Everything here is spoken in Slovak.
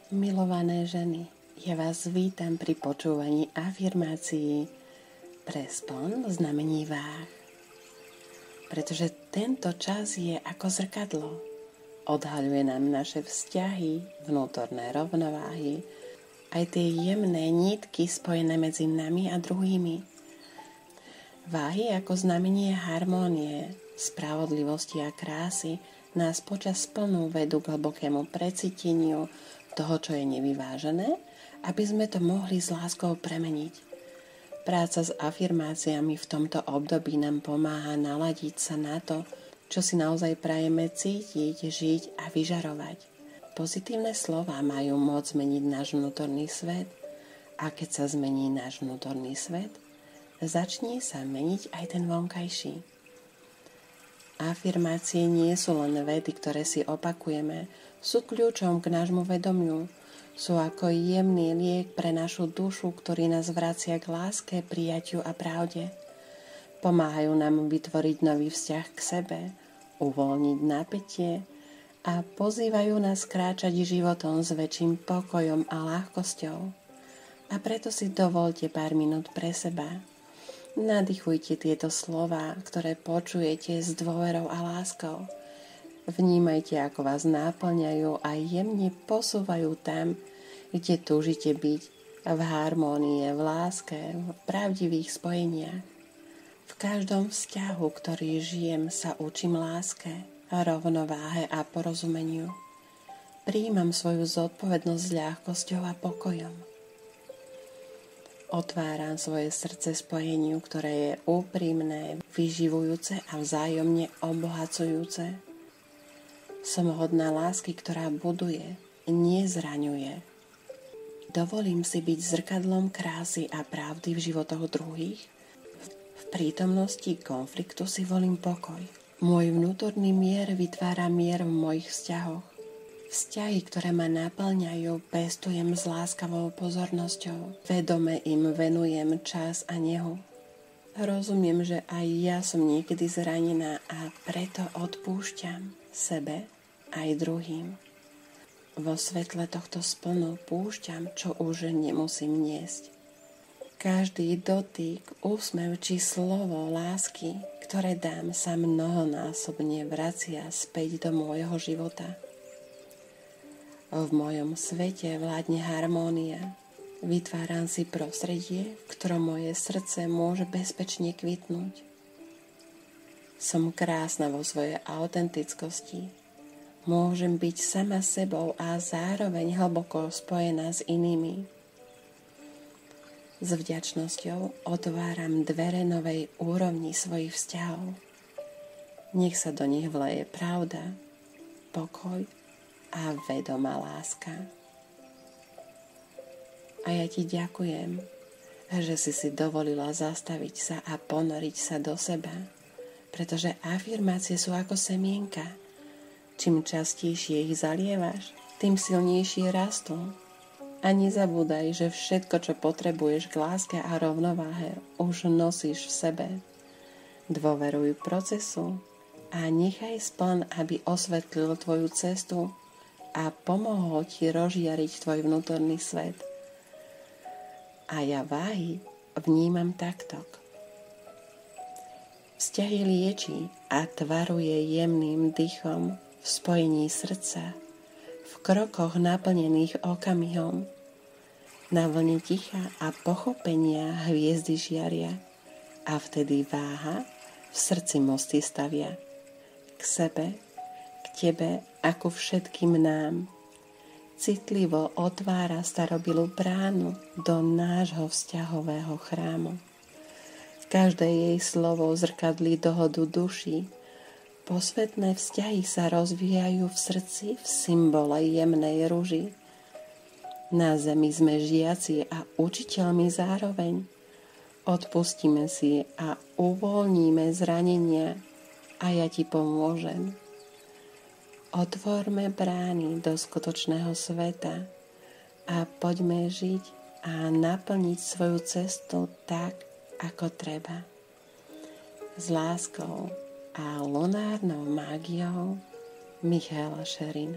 Milované ženy, ja vás vítam pri počúvaní afirmácií pre spln v znamení váh. Pretože tento čas je ako zrkadlo. Odhaľuje nám naše vzťahy, vnútorné rovnováhy, aj tie jemné nitky spojené medzi nami a druhými. Váhy ako znamenie harmónie, spravodlivosti a krásy nás počas splnu vedú k hlbokému precíteniu toho, čo je nevyvážené, aby sme to mohli s láskou premeniť. Práca s afirmáciami v tomto období nám pomáha naladiť sa na to, čo si naozaj prajeme cítiť, žiť a vyžarovať. Pozitívne slová majú môcť zmeniť náš vnútorný svet a keď sa zmení náš vnútorný svet, začne sa meniť aj ten vonkajší. Afirmácie nie sú len vety, ktoré si opakujeme, sú kľúčom k nášmu vedomiu, sú ako jemný liek pre našu dušu, ktorý nás vracia k láske, prijatiu a pravde. Pomáhajú nám vytvoriť nový vzťah k sebe, uvoľniť napätie a pozývajú nás kráčať životom s väčším pokojom a ľahkosťou. A preto si dovoľte pár minút pre seba. Nadýchujte tieto slová, ktoré počujete s dôverou a láskou. Vnímajte, ako vás náplňajú a jemne posúvajú tam, kde túžite byť, v harmónii, v láske, v pravdivých spojeniach. V každom vzťahu, ktorý žijem, sa učím láske, rovnováhe a porozumeniu. Prijímam svoju zodpovednosť s ľahkosťou a pokojom. Otváram svoje srdce spojeniu, ktoré je úprimné, vyživujúce a vzájomne obohacujúce. Som hodná lásky, ktorá buduje, nezraňuje. Dovolím si byť zrkadlom krásy a pravdy v životoch druhých. V prítomnosti konfliktu si volím pokoj. Môj vnútorný mier vytvára mier v mojich vzťahoch. Vzťahy, ktoré ma naplňajú, pestujem s láskavou pozornosťou. Vedome im venujem čas a nehu. Rozumiem, že aj ja som niekedy zranená a preto odpúšťam sebe aj druhým. Vo svetle tohto splnu púšťam, čo už nemusím niesť. Každý dotyk, úsmev či slovo lásky, ktoré dám, sa mnohonásobne vracia späť do môjho života. V mojom svete vládne harmónia. Vytváram si prostredie, v ktorom moje srdce môže bezpečne kvitnúť. Som krásna vo svojej autentickosti. Môžem byť sama sebou a zároveň hlboko spojená s inými. S vďačnosťou otváram dvere novej úrovni svojich vzťahov. Nech sa do nich vleje pravda, pokoj a vedomá láska. A ja ti ďakujem, že si dovolila zastaviť sa a ponoriť sa do seba, pretože afirmácie sú ako semienka. Čím častejšie ich zalievaš, tým silnejšie rastú. A nezabúdaj, že všetko, čo potrebuješ k láske a rovnováhe, už nosíš v sebe. Dôveruj procesu a nechaj spln, aby osvetlil tvoju cestu a pomohol ti rozžiariť tvoj vnútorný svet. A ja váhy vnímam takto. Vzťahy lieči a tvaruje jemným dychom v spojení srdca, v krokoch naplnených okamihom. Na vlne ticha a pochopenia hviezdy žiaria a vtedy váha v srdci mosty stavia k sebe, tebe ako všetkým nám. Citlivo otvára starobilú bránu do nášho vzťahového chrámu. Každé jej slovo zrkadlí dohodu duší. Posvetné vzťahy sa rozvíjajú v srdci v symbole jemnej ruži. Na zemi sme žiaci a učiteľmi zároveň. Odpustíme si a uvoľníme zranenia a ja ti pomôžem. Otvorme brány do skutočného sveta a poďme žiť a naplniť svoju cestu tak, ako treba. S láskou a lunárnou mágiou Michaela Šerin.